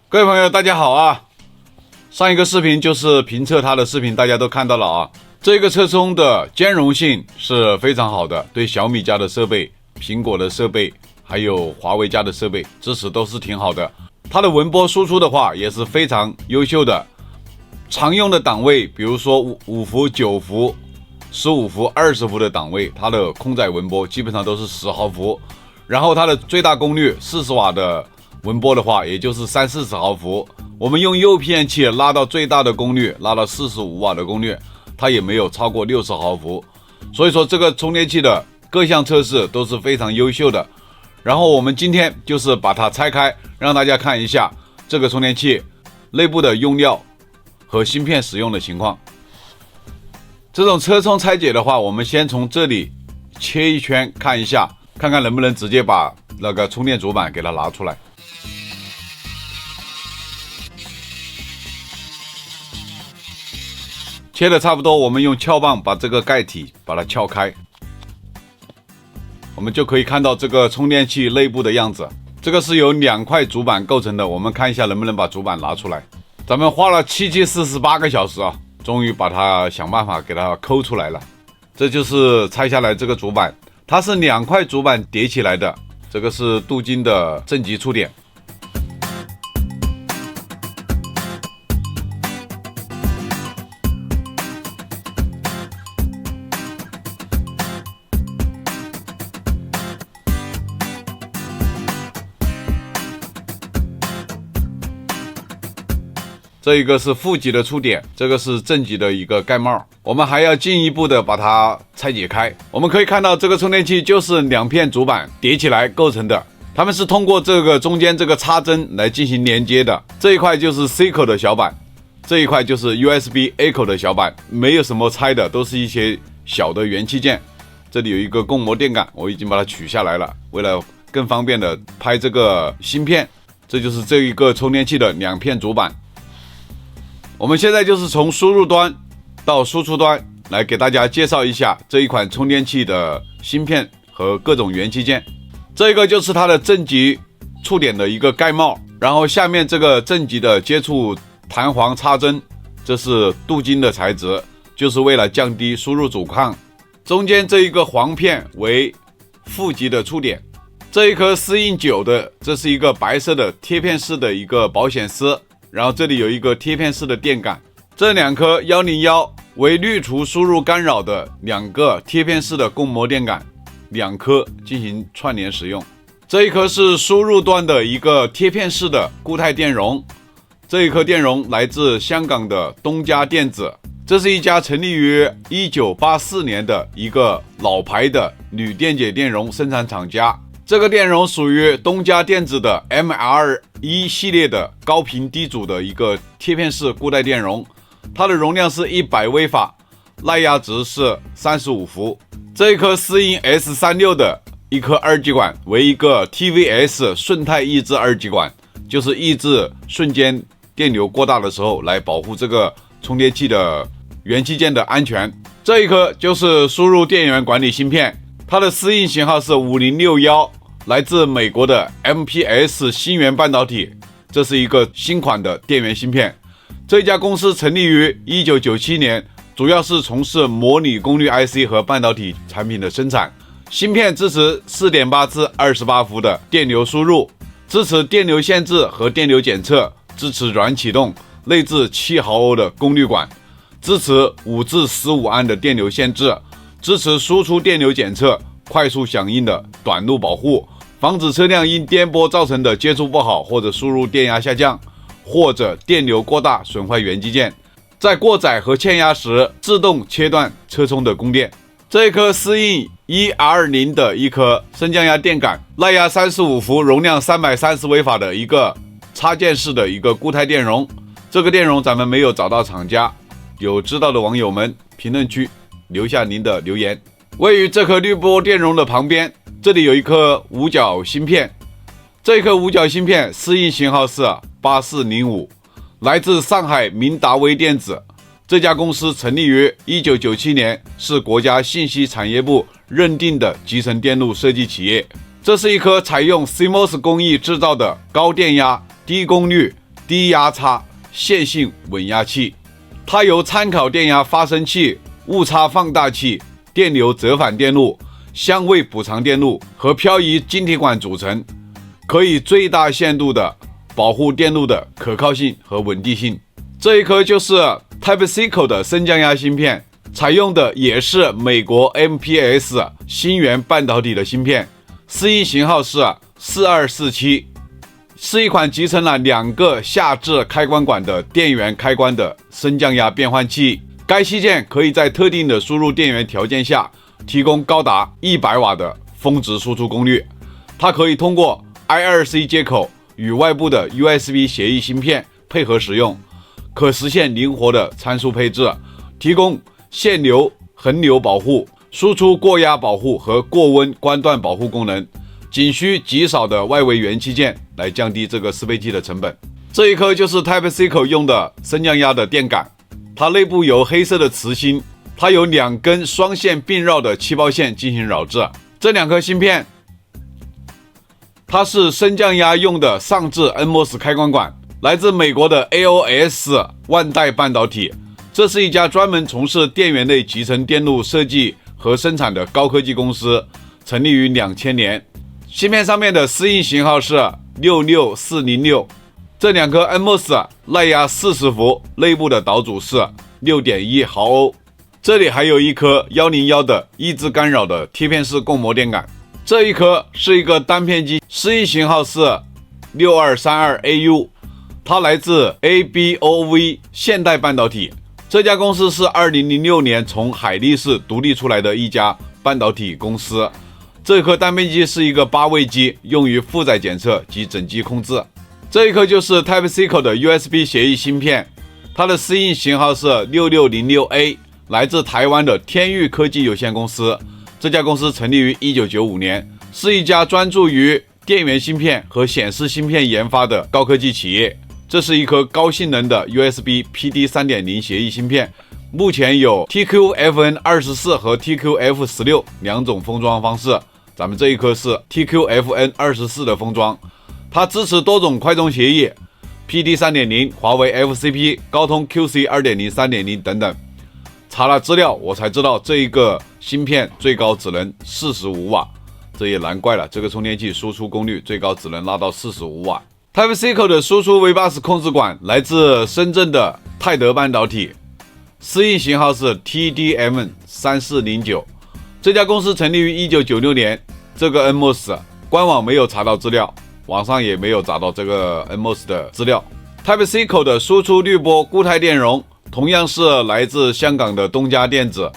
各位朋友，大家好啊！上一个视频就是评测它的视频，大家都看到了啊。这个车充的兼容性是非常好的，对小米家的设备、苹果的设备，还有华为家的设备支持都是挺好的。它的文波输出的话也是非常优秀的，常用的档位，比如说5伏、9伏、15伏、20伏的档位，它的空载文波基本上都是10毫伏。然后它的最大功率40瓦的文波的话，也就是30-40毫伏。我们用UPN 器拉到最大的功率，拉到45瓦的功率，它也没有超过60毫伏。所以说这个充电器的各项测试都是非常优秀的。然后我们今天就是把它拆开，让大家看一下这个充电器内部的用料和芯片使用的情况。这种车充拆解的话，我们先从这里切一圈看一下，看看能不能直接把那个充电主板给它拿出来。切的差不多，我们用撬棒把这个盖体把它撬开，我们就可以看到这个充电器内部的样子。这个是由2块主板构成的，我们看一下能不能把主板拿出来。咱们花了48个小时啊，终于把它想办法给它抠出来了。这就是拆下来这个主板，它是2块主板叠起来的。这个是镀金的正极触点。这一个是负极的触点，这个是正极的一个盖帽。我们还要进一步的把它拆解开。我们可以看到这个充电器就是2片主板叠起来构成的，它们是通过这个中间这个插针来进行连接的。这一块就是 C 口的小板，这一块就是 USB A 口的小板，没有什么拆的，都是一些小的元器件。这里有一个供膜电杆，我已经把它取下来了，为了更方便的拍这个芯片。这就是这一个充电器的2片主板。我们现在就是从输入端到输出端来给大家介绍一下这一款充电器的芯片和各种元器件。这个就是它的正极触点的一个盖帽，然后下面这个正极的接触弹簧插针，这是镀金的材质，就是为了降低输入阻抗。中间这一个黄片为负极的触点，这一颗适应9的，这是一个白色的贴片式的一个保险丝。然后这里有一个贴片式的电杆，这2颗101为滤除输入干扰的2个贴片式的供膜电杆，2颗进行串联使用。这一颗是输入端的一个贴片式的固态电容，这一颗电容来自香港的东家电子，这是一家成立于1984年的一个老牌的铝电解电容生产厂家。这个电容属于东家电子的 MR1 系列的高频低阻的一个贴片式固态电容，它的容量是100微法，耐压值是35伏。这一颗思音 S36的一颗二极管为一个 TVS 顺态抑制二极管，就是抑制瞬间电流过大的时候来保护这个充电器的元器件的安全。这一颗就是输入电源管理芯片，它的适应型号是5061，来自美国的 MPS 芯源半导体，这是一个新款的电源芯片。这家公司成立于1997年，主要是从事模拟功率 IC 和半导体产品的生产。芯片支持 4.8 至28伏的电流输入，支持电流限制和电流检测，支持软启动，内置7毫欧的功率管，支持5至15安的电流限制，支持输出电流检测，快速响应的短路保护，防止车辆因颠簸造成的接触不好或者输入电压下降，或者电流过大损坏元器件，在过载和欠压时自动切断车充的供电。这一颗思应 1R0 的一颗升降压电杆，耐压35伏，容量330微法的一个插件式的一个固态电容。这个电容咱们没有找到厂家，有知道的网友们评论区留下您的留言。位于这颗滤波电容的旁边，这里有一颗五角芯片，这一颗五角芯片适应型号是8405，来自上海明达微电子。这家公司成立于1997年，是国家信息产业部认定的集成电路设计企业。这是一颗采用 CMOS 工艺制造的高电压、低功率、低压差线性稳压器，它由参考电压发生器、误差放大器、电流折返电路、相位补偿电路和漂移晶体管组成，可以最大限度的保护电路的可靠性和稳定性。这一颗就是 Type-C 口的升降压芯片，采用的也是美国 MPS 芯圆半导体的芯片，适应型号是4247，是一款集成了2个下置开关管的电源开关的升降压变换器。该器件可以在特定的输入电源条件下提供高达100瓦的峰值输出功率。它可以通过 I2C 接口与外部的 USB 协议芯片配合使用，可实现灵活的参数配置，提供限流、恒流保护、输出过压保护和过温关断保护功能，仅需极少的外围元器件来降低这个适配器的成本。这一颗就是 Type-C 口用的升降压的电感，它内部有黑色的磁芯，它有2根双线并绕的气泡线进行扰制。这2颗芯片，它是升降压用的上置 NMOS 开关管，来自美国的 AOS 万代半导体。这是一家专门从事电源类集成电路设计和生产的高科技公司，成立于2000年。芯片上面的适应型号是66406。这2颗 NMOS 耐压40伏，内部的导阻是 6.1 毫欧。这里还有一颗101的抑制干扰的贴片式共膜电感。这一颗是一个单片机，适应型号是6232AU， 它来自 ABOV 现代半导体。这家公司是2006年从海力士独立出来的一家半导体公司。这颗单片机是一个8位机，用于负载检测及整机控制。这一颗就是 Type-C 口的 USB 协议芯片，它的适应型号是6606A， 来自台湾的天域科技有限公司。这家公司成立于1995年，是一家专注于电源芯片和显示芯片研发的高科技企业。这是一颗高性能的 USB PD 3.0 协议芯片，目前有 TQFN24 和 TQF16 2种封装方式，咱们这一颗是 TQFN24 的封装。它支持多种快充协议 ，PD 3.0、华为 FCP、高通 QC 2.0、3.0 等等。查了资料，我才知道这一个芯片最高只能45瓦，这也难怪了，这个充电器输出功率最高只能拉到45瓦。Type-C 口的输出 V80 控制管来自深圳的泰德半导体，适应型号是 TDM3409。这家公司成立于1996年。这个 NMOS 官网没有查到资料，网上也没有找到这个 NMOS 的资料。Type-C 口的输出滤波固态电容同样是来自香港的东家电子，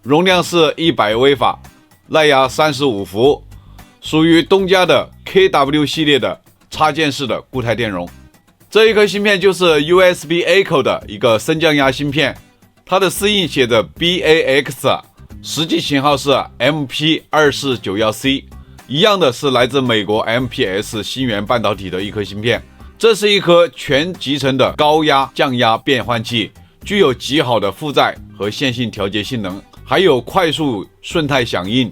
容量是100微法，耐压35伏，属于东家的 KW 系列的插件式的固态电容。这一颗芯片就是 USB-A 口的一个升降压芯片，它的适应写着 BAX， 实际型号是 MP2491C， 一样的是来自美国 MPS 芯圆半导体的一颗芯片。这是一颗全集成的高压降压变换器，具有极好的负载和线性调节性能，还有快速顺态响应、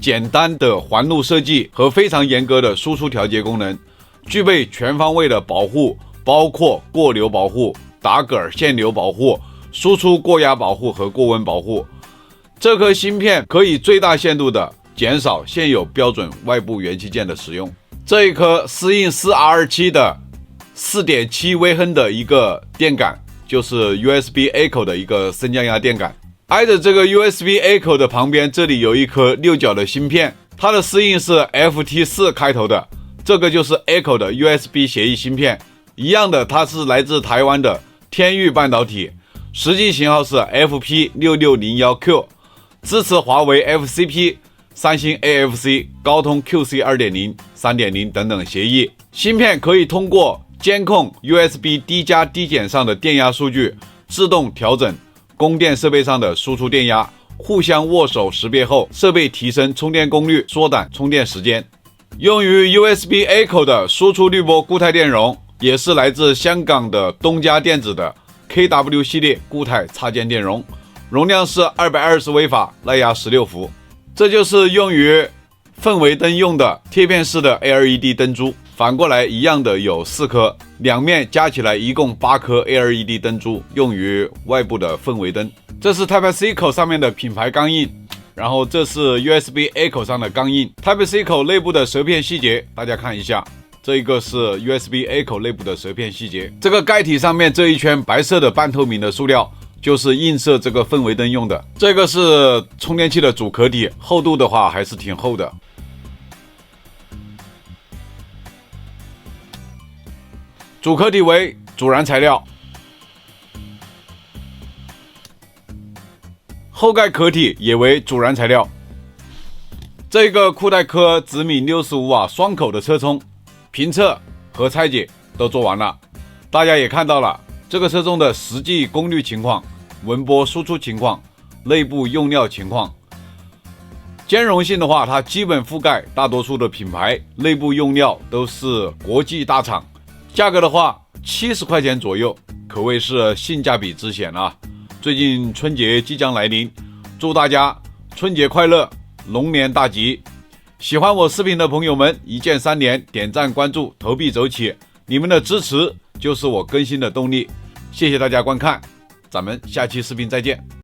简单的环路设计和非常严格的输出调节功能，具备全方位的保护，包括过流保护、打嗝限流保护、输出过压保护和过温保护。这颗芯片可以最大限度的减少现有标准外部元器件的使用。这一颗适应 4R7 的 4.7 微亨的一个电感，就是 USB-A 口的一个升降压电感。挨着这个 USB-A 口的旁边，这里有一颗6角的芯片，它的适应是 FT4 开头的，这个就是 A 口的 USB 协议芯片。一样的，它是来自台湾的天域半导体，实际型号是 FP6601Q， 支持华为 FCP、三星 AFC、高通 QC 2.0、3.0 等等协议。芯片可以通过监控 USB 低加低减上的电压数据，自动调整供电设备上的输出电压，互相握手识别后，设备提升充电功率，缩短充电时间。用于 USB-A 口的输出滤波固态电容，也是来自香港的东家电子的 KW 系列固态插件电容，容量是220微法，耐压16伏。这就是用于氛围灯用的贴片式的 LED 灯珠。反过来一样的有4颗，两面加起来一共8颗 LED 灯珠，用于外部的氛围灯。这是 Type-C 口上面的品牌钢印，然后这是 USB-A 口上的钢印。Type-C 口内部的舌片细节，大家看一下。这一个是 USB-A 口内部的舌片细节，这个盖体上面这一圈白色的半透明的塑料，就是映射这个氛围灯用的。这个是充电器的主壳体，厚度的话还是挺厚的。主壳体为主燃材料，后盖壳体也为主燃材料。这个酷戴科直米65瓦双口的车充。评测和拆解都做完了，大家也看到了这个车中的实际功率情况、文波输出情况、内部用料情况。兼容性的话，它基本覆盖大多数的品牌，内部用料都是国际大厂。价格的话，70块钱左右，可谓是性价比之险啊！最近春节即将来临，祝大家春节快乐，龙年大吉！喜欢我视频的朋友们，一键3连，点赞、关注、投币走起！你们的支持就是我更新的动力。谢谢大家观看，咱们下期视频再见。